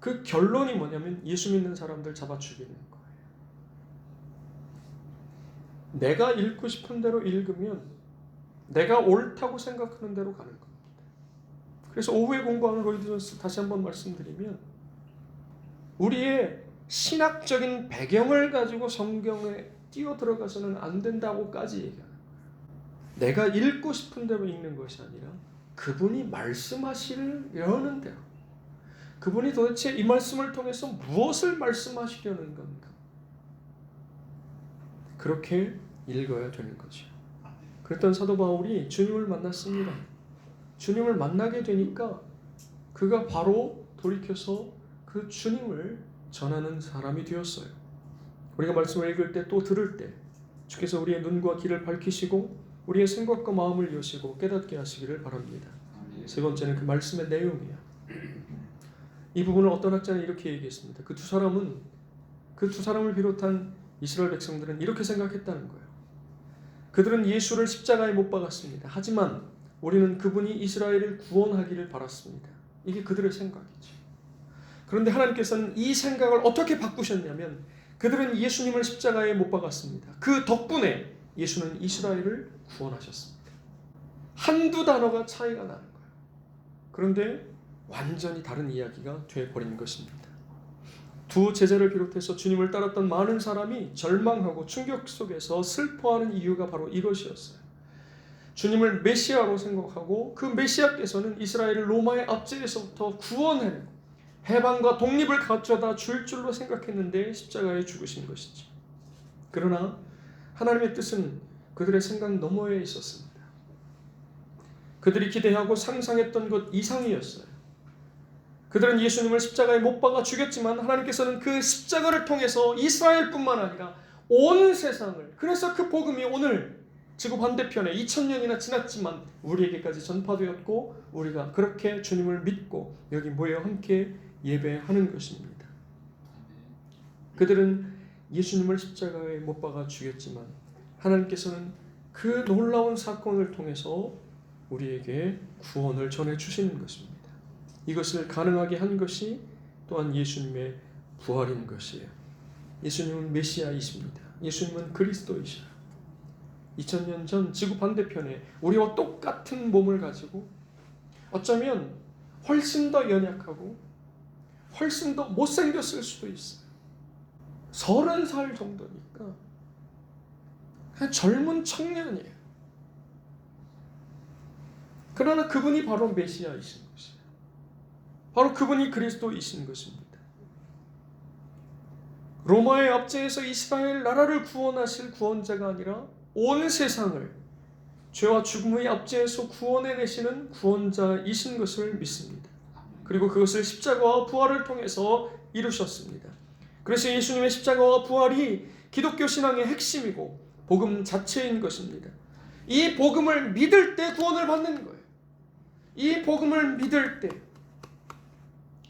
그 결론이 뭐냐면 예수 믿는 사람들 잡아 죽이는 거예요. 내가 읽고 싶은 대로 읽으면 내가 옳다고 생각하는 대로 가는 겁니다. 그래서 오후에 공부하는 로이드 존스 다시 한번 말씀드리면 우리의 신학적인 배경을 가지고 성경에 뛰어 들어가서는 안 된다고까지 얘기하는 거예요. 내가 읽고 싶은 대로 읽는 것이 아니라 그분이 말씀하시려는 대로, 그분이 도대체 이 말씀을 통해서 무엇을 말씀하시려는 건가, 그렇게 읽어야 되는 거죠. 그랬던 사도 바울이 주님을 만났습니다. 주님을 만나게 되니까 그가 바로 돌이켜서 그 주님을 전하는 사람이 되었어요. 우리가 말씀을 읽을 때 또 들을 때 주께서 우리의 눈과 귀를 밝히시고 우리의 생각과 마음을 여시고 깨닫게 하시기를 바랍니다. 세 번째는 그 말씀의 내용이에요. 이 부분을 어떤 학자는 이렇게 얘기했습니다. 그 두 사람을 비롯한 이스라엘 백성들은 이렇게 생각했다는 거예요. 그들은 예수를 십자가에 못 박았습니다. 하지만 우리는 그분이 이스라엘을 구원하기를 바랐습니다. 이게 그들의 생각이죠. 그런데 하나님께서는 이 생각을 어떻게 바꾸셨냐면 그들은 예수님을 십자가에 못 박았습니다. 그 덕분에 예수는 이스라엘을 구원하셨습니다. 한두 단어가 차이가 나는 거예요. 그런데 완전히 다른 이야기가 되어버린 것입니다. 두 제자를 비롯해서 주님을 따랐던 많은 사람이 절망하고 충격 속에서 슬퍼하는 이유가 바로 이것이었어요. 주님을 메시아로 생각하고 그 메시아께서는 이스라엘을 로마의 압제에서부터 구원해내고 해방과 독립을 가져다 줄 줄로 생각했는데 십자가에 죽으신 것이죠. 그러나 하나님의 뜻은 그들의 생각 너머에 있었습니다. 그들이 기대하고 상상했던 것 이상이었어요. 그들은 예수님을 십자가에 못 박아 죽였지만 하나님께서는 그 십자가를 통해서 이스라엘뿐만 아니라 온 세상을, 그래서 그 복음이 오늘 지구 반대편에 2000년이나 지났지만 우리에게까지 전파되었고 우리가 그렇게 주님을 믿고 여기 모여 함께 예배하는 것입니다. 그들은 예수님을 십자가에 못 박아 죽였지만 하나님께서는 그 놀라운 사건을 통해서 우리에게 구원을 전해 주시는 것입니다. 이것을 가능하게 한 것이 또한 예수님의 부활인 것이에요. 예수님은 메시아이십니다. 예수님은 그리스도이시라. 2000년 전 지구 반대편에 우리와 똑같은 몸을 가지고 어쩌면 훨씬 더 연약하고 훨씬 더 못생겼을 수도 있어요. 30살 정도니까 그냥 젊은 청년이에요. 그러나 그분이 바로 메시아이신 것이에요. 바로 그분이 그리스도이신 것입니다. 로마의 압제에서 이스라엘 나라를 구원하실 구원자가 아니라 온 세상을 죄와 죽음의 압제에서 구원해내시는 구원자이신 것을 믿습니다. 그리고 그것을 십자가와 부활을 통해서 이루셨습니다. 그래서 예수님의 십자가와 부활이 기독교 신앙의 핵심이고 복음 자체인 것입니다. 이 복음을 믿을 때 구원을 받는 거예요. 이 복음을 믿을 때,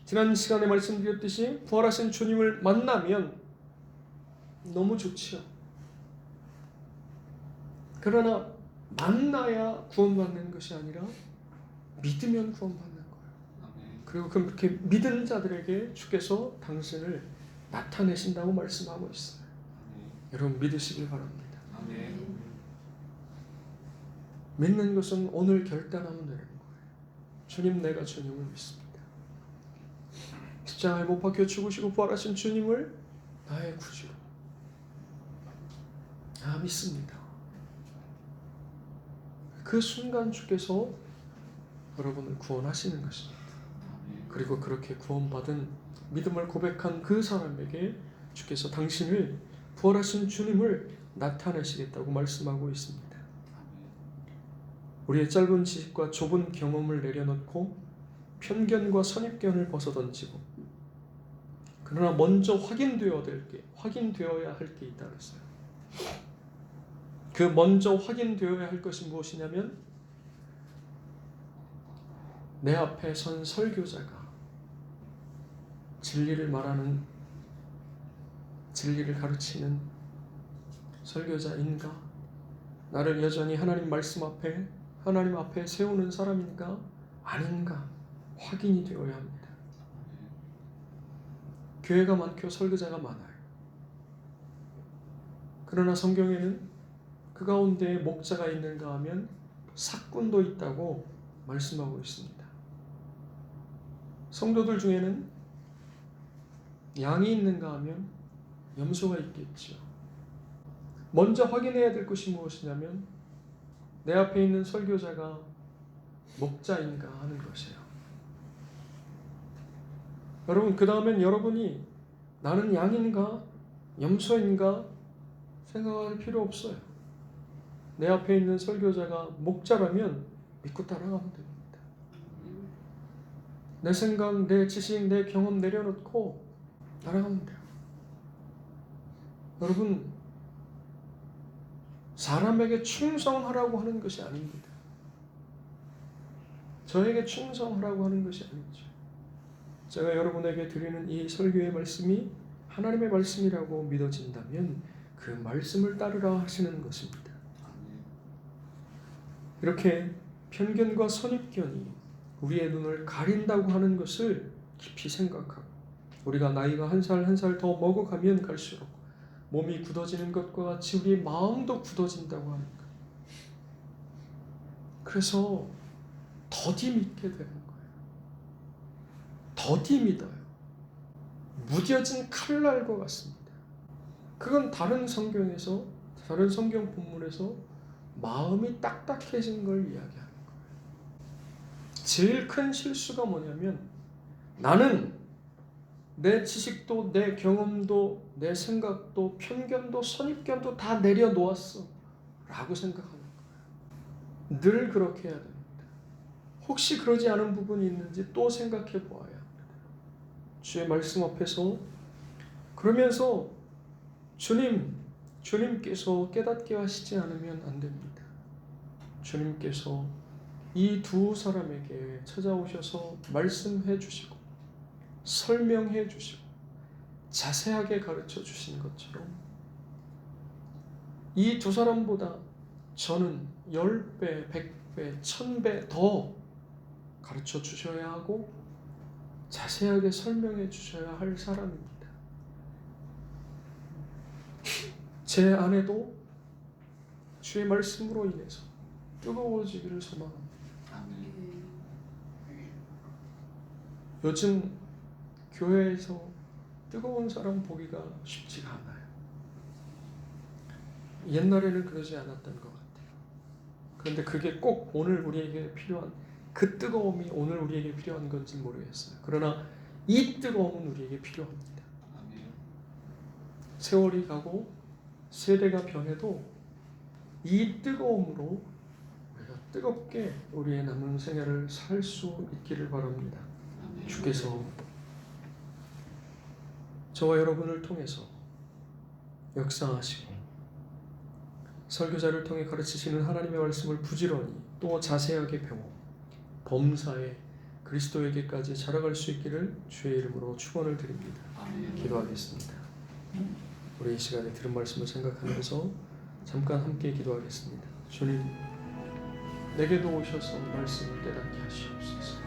지난 시간에 말씀드렸듯이 부활하신 주님을 만나면 너무 좋지요. 그러나 만나야 구원받는 것이 아니라 믿으면 구원받는 거예요. 그리고 그렇게 믿은 자들에게 주께서 당신을 나타내신다고 말씀하고 있어요. 여러분 믿으시길 바랍니다. 믿는 것은 오늘 결단하면 되는 거예요. 주님, 내가 주님을 믿습니다. 십자가에 못 박혀 죽으시고 부활하신 주님을 나의 구주로 믿습니다. 그 순간 주께서 여러분을 구원하시는 것입니다. 그리고 그렇게 구원받은 믿음을 고백한 그 사람에게 주께서 당신을 부활하신 주님을 나타내시겠다고 말씀하고 있습니다. 우리의 짧은 지식과 좁은 경험을 내려놓고 편견과 선입견을 벗어던지고, 그러나 먼저 확인되어야 할 게 있다 그랬어요. 그 먼저 확인되어야 할 것이 무엇이냐면 내 앞에 선 설교자가 진리를 말하는, 진리를 가르치는 설교자인가? 나를 여전히 하나님 말씀 앞에, 하나님 앞에 세우는 사람인가? 아닌가? 확인이 되어야 합니다. 교회가 많고 설교자가 많아요. 그러나 성경에는 그 가운데 목자가 있는가 하면 삭군도 있다고 말씀하고 있습니다. 성도들 중에는 양이 있는가 하면 염소가 있겠죠. 먼저 확인해야 될 것이 무엇이냐면 내 앞에 있는 설교자가 목자인가 하는 것이에요. 여러분, 그 다음엔 여러분이 나는 양인가 염소인가 생각할 필요 없어요. 내 앞에 있는 설교자가 목자라면 믿고 따라가면 됩니다. 내 생각, 내 지식, 내 경험 내려놓고 따라가면 돼요. 여러분, 사람에게 충성하라고 하는 것이 아닙니다. 저에게 충성하라고 하는 것이 아니죠. 제가 여러분에게 드리는 이 설교의 말씀이 하나님의 말씀이라고 믿어진다면 그 말씀을 따르라 하시는 것입니다. 이렇게 편견과 선입견이 우리의 눈을 가린다고 하는 것을 깊이 생각하고, 우리가 나이가 한 살 한 살 더 먹어가면 갈수록 몸이 굳어지는 것과 같이 우리의 마음도 굳어진다고 하는 것. 그래서 더디 믿게 되는 거예요. 더디 믿어요. 무뎌진 칼날과 같습니다. 그건 다른 성경에서, 다른 성경 본문에서 마음이 딱딱해진 걸 이야기하는 거예요. 제일 큰 실수가 뭐냐면 나는 내 지식도, 내 경험도, 내 생각도, 편견도, 선입견도 다 내려놓았어 라고 생각하는 거예요. 늘 그렇게 해야 됩니다. 혹시 그러지 않은 부분이 있는지 또 생각해 보아야 합니다. 주의 말씀 앞에서 그러면서 주님께서 깨닫게 하시지 않으면 안 됩니다. 주님께서 이 두 사람에게 찾아오셔서 말씀해 주시고 설명해 주시고 자세하게 가르쳐 주신 것처럼 이 두 사람보다 저는 10배, 100배, 1000배 더 가르쳐 주셔야 하고 자세하게 설명해 주셔야 할 사람입니다. 제 아내도 주의 말씀으로 인해서 뜨거워지기를 소망합니다. 요즘 교회에서 뜨거운 사람 보기가 쉽지가 않아요. 옛날에는 그러지 않았던 것 같아요. 그런데 그게 꼭 오늘 우리에게 필요한 그 뜨거움이 오늘 우리에게 필요한 건지 모르겠어요. 그러나 이 뜨거움은 우리에게 필요합니다. 세월이 가고 세대가 변해도 이 뜨거움으로 우리가 뜨겁게 우리의 남은 생애를 살 수 있기를 바랍니다. 주께서 저와 여러분을 통해서 역사하시고 설교자를 통해 가르치시는 하나님의 말씀을 부지런히 또 자세하게 배워 범사에 그리스도에게까지 자라갈 수 있기를 주의 이름으로 축원을 드립니다. 기도하겠습니다. 우리 이 시간에 들은 말씀을 생각하면서 잠깐 함께 기도하겠습니다. 주님, 내게도 오셔서 말씀을 깨닫게 하시옵소서.